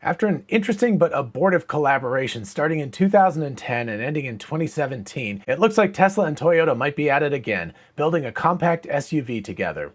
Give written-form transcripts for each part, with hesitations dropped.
After an interesting but abortive collaboration starting in 2010 and ending in 2017, it looks like Tesla and Toyota might be at it again, building a compact SUV together.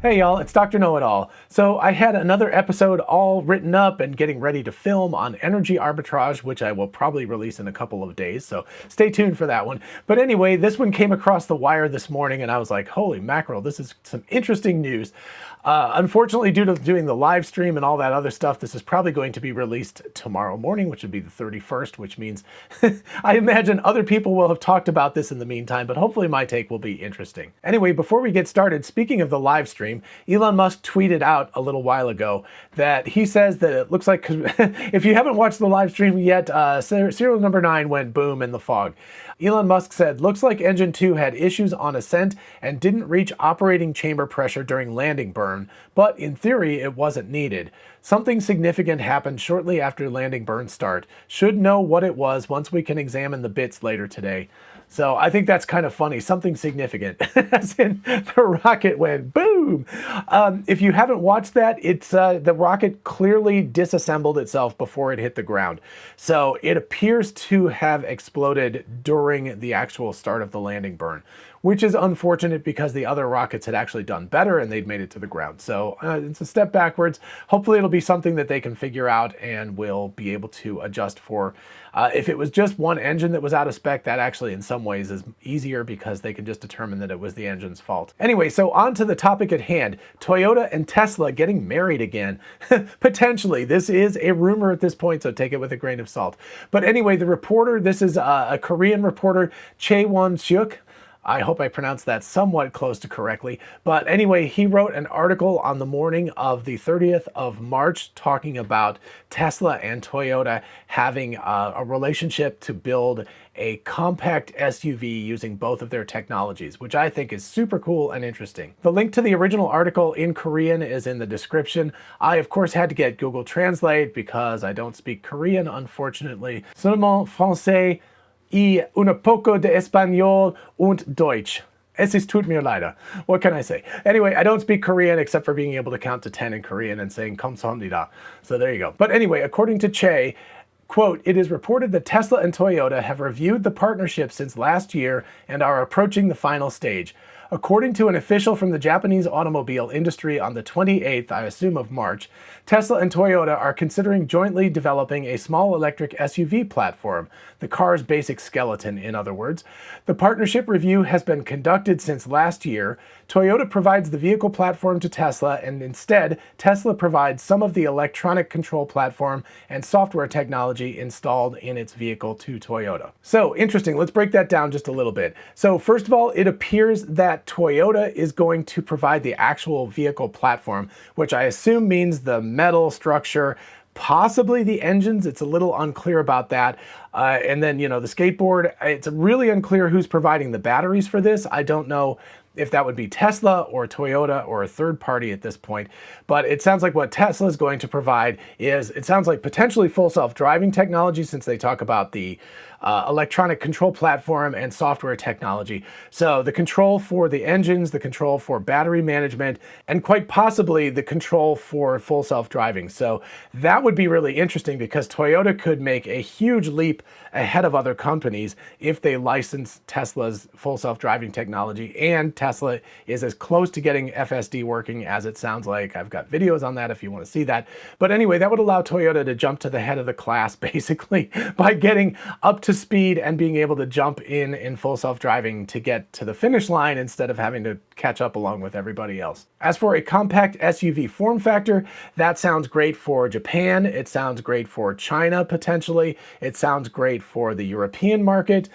Hey y'all, it's Dr. Know-It-All. So I had another episode all written up and getting ready to film on energy arbitrage, which I will probably release in a couple of days, so stay tuned for that one. But anyway, this one came across the wire this morning and I was like, holy mackerel, this is some interesting news. Unfortunately, due to doing the live stream and all that other stuff, this is probably going to be released tomorrow morning, which would be the 31st, which means I imagine other people will have talked about this in the meantime, but hopefully my take will be interesting. Anyway, before we get started, speaking of the live stream, Elon Musk tweeted out a little while ago that he says that it looks like, if you haven't watched the live stream yet, serial number 9 went boom in the fog. Elon Musk said, looks like engine 2 had issues on ascent and didn't reach operating chamber pressure during landing burn, but in theory it wasn't needed. Something significant happened shortly after landing burn start. Should know what it was once we can examine the bits later today. So I think that's kind of funny, something significant, as in the rocket went boom. If you haven't watched that, it's the rocket clearly disassembled itself before it hit the ground. So it appears to have exploded during the actual start of the landing burn, which is unfortunate because the other rockets had actually done better and they'd made it to the ground. So it's a step backwards. Hopefully it'll be something that they can figure out and will be able to adjust for. If it was just one engine that was out of spec, that actually in some ways is easier because they can just determine that it was the engine's fault. Anyway, so on to the topic at hand. Toyota and Tesla getting married again. Potentially. This is a rumor at this point, so take it with a grain of salt. But anyway, the reporter, this is a Korean reporter, Chae-won-suk. I hope I pronounced that somewhat close to correctly. But anyway, he wrote an article on the morning of the 30th of March talking about Tesla and Toyota having a relationship to build a compact SUV using both of their technologies, which I think is super cool and interesting. The link to the original article in Korean is in the description. I, of course, had to get Google Translate because I don't speak Korean, unfortunately. Seulement français y un poco de español und Deutsch. Es ist tut mir leid. What can I say? Anyway, I don't speak Korean except for being able to count to 10 in Korean and saying 감사합니다. So there you go. But anyway, according to Che, quote, it is reported that Tesla and Toyota have reviewed the partnership since last year and are approaching the final stage. According to an official from the Japanese automobile industry on the 28th, I assume of March, Tesla and Toyota are considering jointly developing a small electric SUV platform, the car's basic skeleton, in other words. The partnership review has been conducted since last year. Toyota provides the vehicle platform to Tesla, and instead, Tesla provides some of the electronic control platform and software technology installed in its vehicle to Toyota. So, interesting. Let's break that down just a little bit. So, first of all, it appears that Toyota is going to provide the actual vehicle platform, which I assume means the metal structure, possibly the engines. It's a little unclear about that. And then, the skateboard, it's really unclear who's providing the batteries for this. I don't know if that would be Tesla or Toyota or a third party at this point. But it sounds like what Tesla is going to provide is, it sounds like potentially full self-driving technology, since they talk about the electronic control platform and software technology. So the control for the engines, the control for battery management, and quite possibly the control for full self-driving. So that would be really interesting because Toyota could make a huge leap ahead of other companies if they license Tesla's full self-driving technology, and Tesla is as close to getting FSD working as it sounds like. I've got videos on that if you want to see that. But anyway, that would allow Toyota to jump to the head of the class basically by getting up to speed and being able to jump in full self-driving to get to the finish line instead of having to catch up along with everybody else. As for a compact SUV form factor, that sounds great for Japan. It sounds great for China potentially. It sounds great for the European market.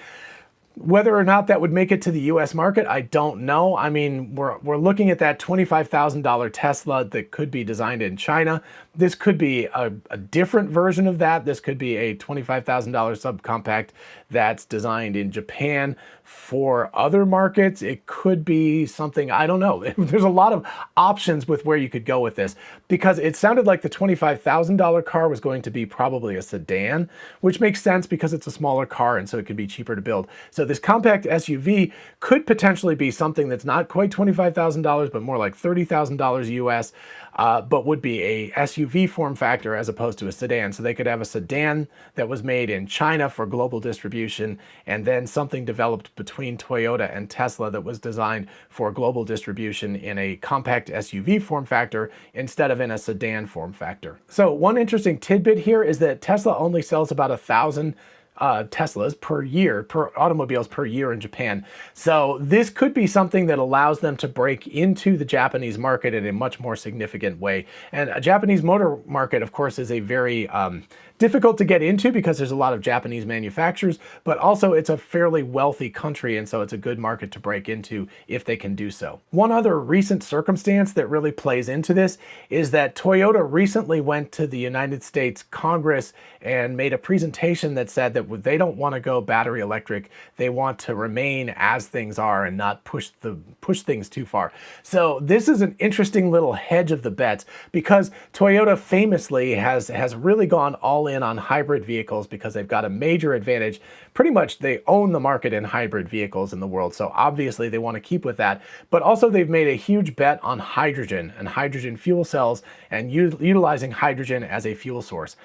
Whether or not that would make it to the US market, I don't know. I mean, we're looking at that $25,000 Tesla that could be designed in China. This could be a different version of that. This could be a $25,000 subcompact that's designed in Japan for other markets. It could be something, I don't know. There's a lot of options with where you could go with this, because it sounded like the $25,000 car was going to be probably a sedan, which makes sense because it's a smaller car and so it could be cheaper to build. So this compact SUV could potentially be something that's not quite $25,000, but more like $30,000 US, but would be a SUV form factor as opposed to a sedan. So they could have a sedan that was made in China for global distribution, and then something developed between Toyota and Tesla that was designed for global distribution in a compact SUV form factor instead of in a sedan form factor. So one interesting tidbit here is that Tesla only sells about 1,000 Teslas per year, automobiles per year in Japan. So this could be something that allows them to break into the Japanese market in a much more significant way. And a Japanese motor market, of course, is a very difficult to get into because there's a lot of Japanese manufacturers, but also it's a fairly wealthy country, and so it's a good market to break into if they can do so. One other recent circumstance that really plays into this is that Toyota recently went to the United States Congress and made a presentation that said that they don't want to go battery electric. They want to remain as things are and not push things too far. So this is an interesting little hedge of the bets, because Toyota famously has really gone all in on hybrid vehicles because they've got a major advantage. Pretty much they own the market in hybrid vehicles in the world. So obviously they want to keep with that, but also they've made a huge bet on hydrogen and hydrogen fuel cells and utilizing hydrogen as a fuel source.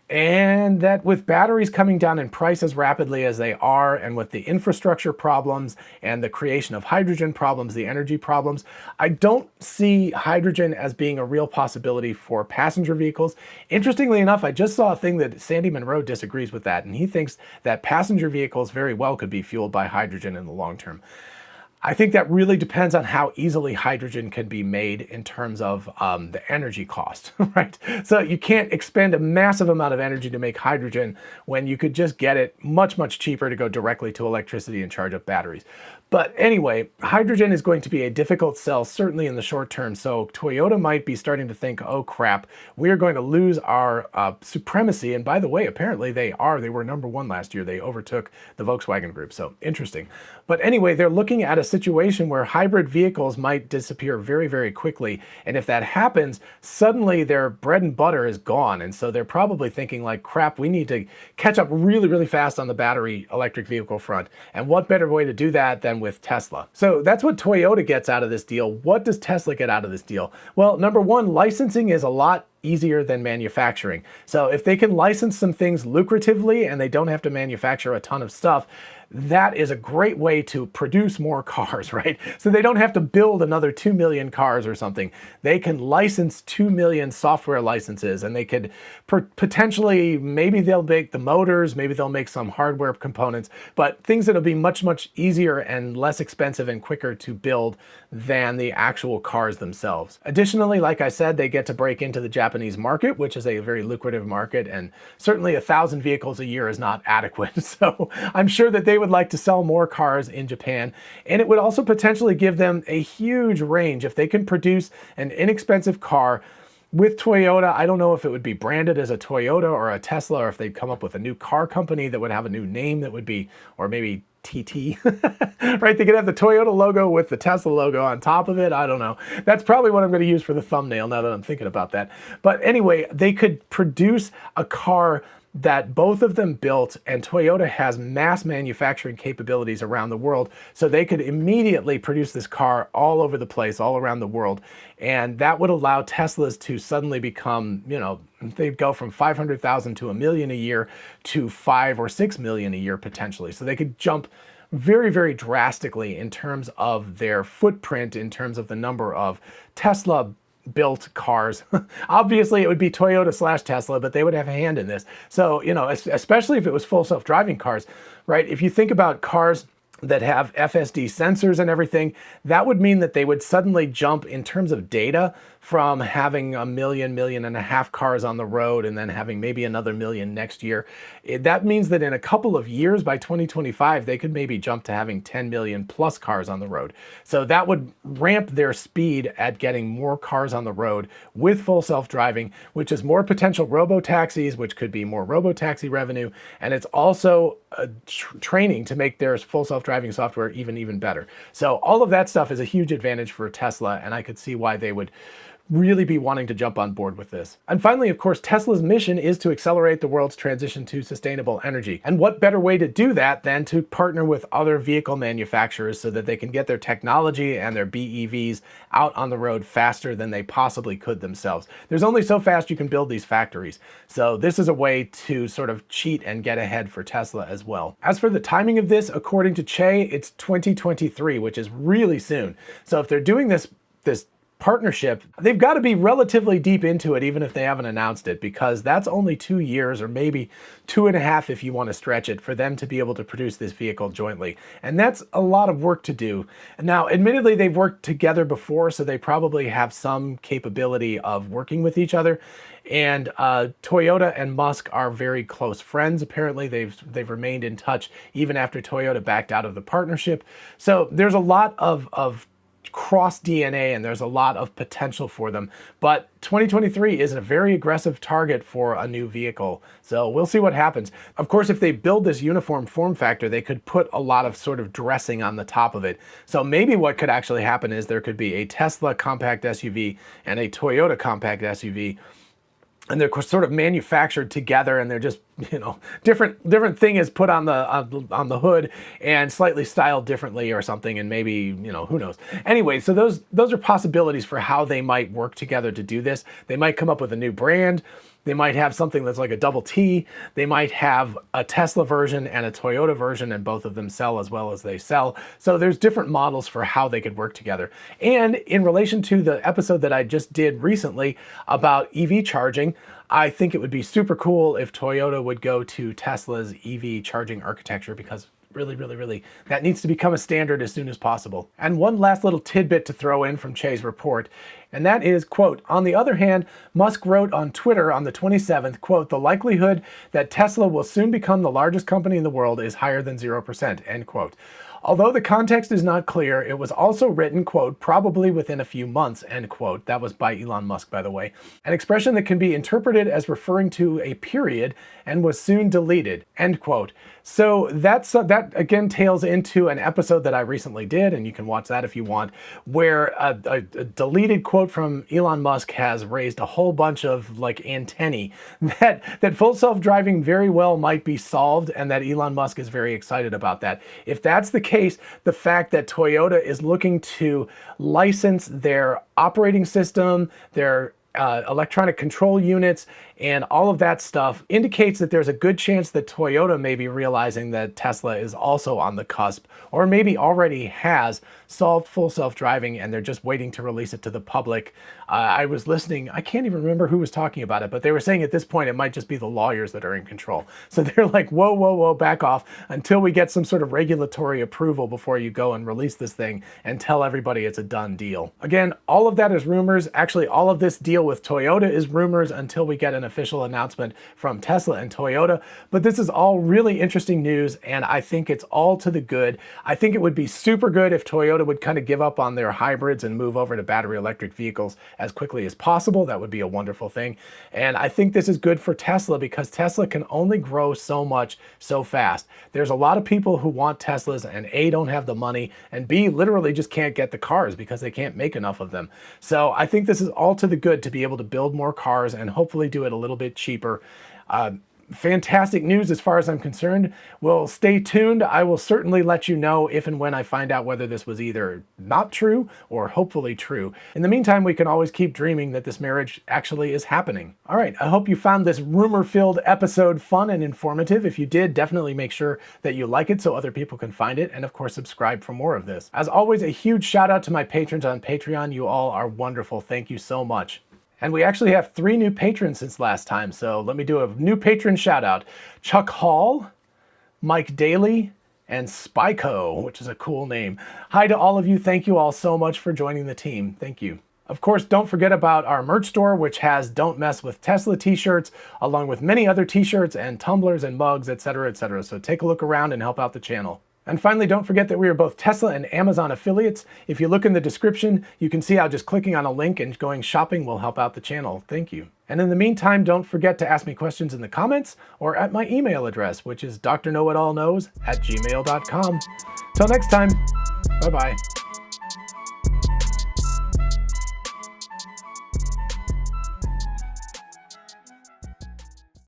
And that with batteries coming down in price as rapidly as they are, and with the infrastructure problems and the creation of hydrogen problems, the energy problems, I don't see hydrogen as being a real possibility for passenger vehicles. Interestingly enough, I just saw a thing that Sandy Monroe disagrees with that, and he thinks that passenger vehicles very well could be fueled by hydrogen in the long term. I think that really depends on how easily hydrogen can be made in terms of the energy cost, right? So you can't expend a massive amount of energy to make hydrogen when you could just get it much, much cheaper to go directly to electricity and charge up batteries. But anyway, hydrogen is going to be a difficult sell, certainly in the short term. So Toyota might be starting to think, oh crap, we're going to lose our supremacy. And by the way, apparently they were number one last year. They overtook the Volkswagen Group. So interesting. But anyway, they're looking at a situation where hybrid vehicles might disappear very, very quickly. And if that happens, suddenly their bread and butter is gone. And so they're probably thinking like, crap, we need to catch up really, really fast on the battery electric vehicle front. And what better way to do that than with Tesla? So that's what Toyota gets out of this deal. What does Tesla get out of this deal? Well, number one, licensing is a lot easier than manufacturing. So if they can license some things lucratively and they don't have to manufacture a ton of stuff, that is a great way to produce more cars, right? So they don't have to build another 2 million cars or something. They can license 2 million software licenses, and they could potentially, maybe they'll make the motors, maybe they'll make some hardware components, but things that'll be much, much easier and less expensive and quicker to build than the actual cars themselves. Additionally, like I said, they get to break into the Japanese market, which is a very lucrative market, and certainly 1,000 vehicles a year is not adequate. So I'm sure that they would like to sell more cars in Japan, and it would also potentially give them a huge range. If they can produce an inexpensive car with Toyota, I don't know if it would be branded as a Toyota or a Tesla, or if they'd come up with a new car company that would have a new name that would be, or maybe TT, right? They could have the Toyota logo with the Tesla logo on top of it. I don't know. That's probably what I'm going to use for the thumbnail now that I'm thinking about that. But anyway, they could produce a car that both of them built, and Toyota has mass manufacturing capabilities around the world, so they could immediately produce this car all over the place, all around the world, and that would allow Teslas to suddenly become, you know, they'd go from 500,000 to 1 million a year to 5 or 6 million a year potentially. So they could jump very, very drastically in terms of their footprint, in terms of the number of Tesla built cars. Obviously it would be Toyota / Tesla, but they would have a hand in this. So, you know, especially if it was full self-driving cars, right? If you think about cars that have FSD sensors and everything, that would mean that they would suddenly jump in terms of data from having a million and a half cars on the road and then having maybe another million next year. That means that in a couple of years, by 2025, they could maybe jump to having 10 million plus cars on the road. So that would ramp their speed at getting more cars on the road with full self-driving, which is more potential robo-taxis, which could be more robo-taxi revenue. And it's also training to make their full self-driving software even better. So all of that stuff is a huge advantage for Tesla, and I could see why they would really be wanting to jump on board with this. And finally, of course, Tesla's mission is to accelerate the world's transition to sustainable energy. And what better way to do that than to partner with other vehicle manufacturers so that they can get their technology and their BEVs out on the road faster than they possibly could themselves. There's only so fast you can build these factories. So this is a way to sort of cheat and get ahead for Tesla as well. As for the timing of this, according to Che, it's 2023, which is really soon. So if they're doing this partnership, they've got to be relatively deep into it, even if they haven't announced it, because that's only 2 years or maybe 2.5 if you want to stretch it for them to be able to produce this vehicle jointly. And that's a lot of work to do. Now, admittedly, they've worked together before, so they probably have some capability of working with each other. And Toyota and Musk are very close friends. Apparently, they've remained in touch even after Toyota backed out of the partnership. So there's a lot of cross DNA and there's a lot of potential for them. But 2023 is a very aggressive target for a new vehicle. So we'll see what happens. Of course, if they build this uniform form factor, they could put a lot of sort of dressing on the top of it. So maybe what could actually happen is there could be a Tesla compact SUV and a Toyota compact SUV. And they're sort of manufactured together, and they're just, you know, different thing is put on the hood and slightly styled differently or something, and maybe, you know, who knows. Anyway, so those are possibilities for how they might work together to do this. They might come up with a new brand. They might have something that's like a double T. They might have a Tesla version and a Toyota version, and both of them sell as well as they sell. So there's different models for how they could work together. And in relation to the episode that I just did recently about EV charging, I think it would be super cool if Toyota would go to Tesla's EV charging architecture, because really, that needs to become a standard as soon as possible. And one last little tidbit to throw in from Che's report, and that is, quote, on the other hand, Musk wrote on Twitter on the 27th, quote, the likelihood that Tesla will soon become the largest company in the world is higher than 0%, end quote. Although the context is not clear, it was also written, quote, probably within a few months, end quote. That was by Elon Musk, by the way. An expression that can be interpreted as referring to a period and was soon deleted, end quote. So that again tails into an episode that I recently did, and you can watch that if you want, where a deleted quote from Elon Musk has raised a whole bunch of like antennae that full self-driving very well might be solved, and that Elon Musk is very excited about that. If that's the case, the fact that Toyota is looking to license their operating system, their electronic control units, and all of that stuff indicates that there's a good chance that Toyota may be realizing that Tesla is also on the cusp, or maybe already has solved full self-driving and they're just waiting to release it to the public. I was listening, I can't even remember who was talking about it, but they were saying at this point it might just be the lawyers that are in control. So they're like, whoa, back off until we get some sort of regulatory approval before you go and release this thing and tell everybody it's a done deal. Again, all of that is rumors. Actually, all of this deal with Toyota is rumors until we get an official announcement from Tesla and Toyota. But this is all really interesting news, and I think it's all to the good. I think it would be super good if Toyota would kind of give up on their hybrids and move over to battery electric vehicles as quickly as possible. That would be a wonderful thing. And I think this is good for Tesla because Tesla can only grow so much so fast. There's a lot of people who want Teslas and A, don't have the money, and B, literally just can't get the cars because they can't make enough of them. So I think this is all to the good to be able to build more cars and hopefully do it a little bit cheaper. Fantastic news as far as I'm concerned. Well, stay tuned. I will certainly let you know if and when I find out whether this was either not true or hopefully true. In the meantime, we can always keep dreaming that this marriage actually is happening. All right, I hope you found this rumor-filled episode fun and informative. If you did, definitely make sure that you like it so other people can find it, and of course, subscribe for more of this. As always, a huge shout out to my patrons on Patreon. You all are wonderful. Thank you so much. And we actually have 3 new patrons since last time, so let me do a new patron shout out. Chuck Hall, Mike Daly, and Spyco, which is a cool name. Hi to all of you. Thank you all so much for joining the team. Thank you. Of course, don't forget about our merch store, which has Don't Mess with Tesla t-shirts, along with many other t-shirts and tumblers and mugs, etc., etc. So take a look around and help out the channel. And finally, don't forget that we are both Tesla and Amazon affiliates. If you look in the description, you can see how just clicking on a link and going shopping will help out the channel. Thank you. And in the meantime, don't forget to ask me questions in the comments or at my email address, which is drknowitallknows@gmail.com. Till next time, bye-bye.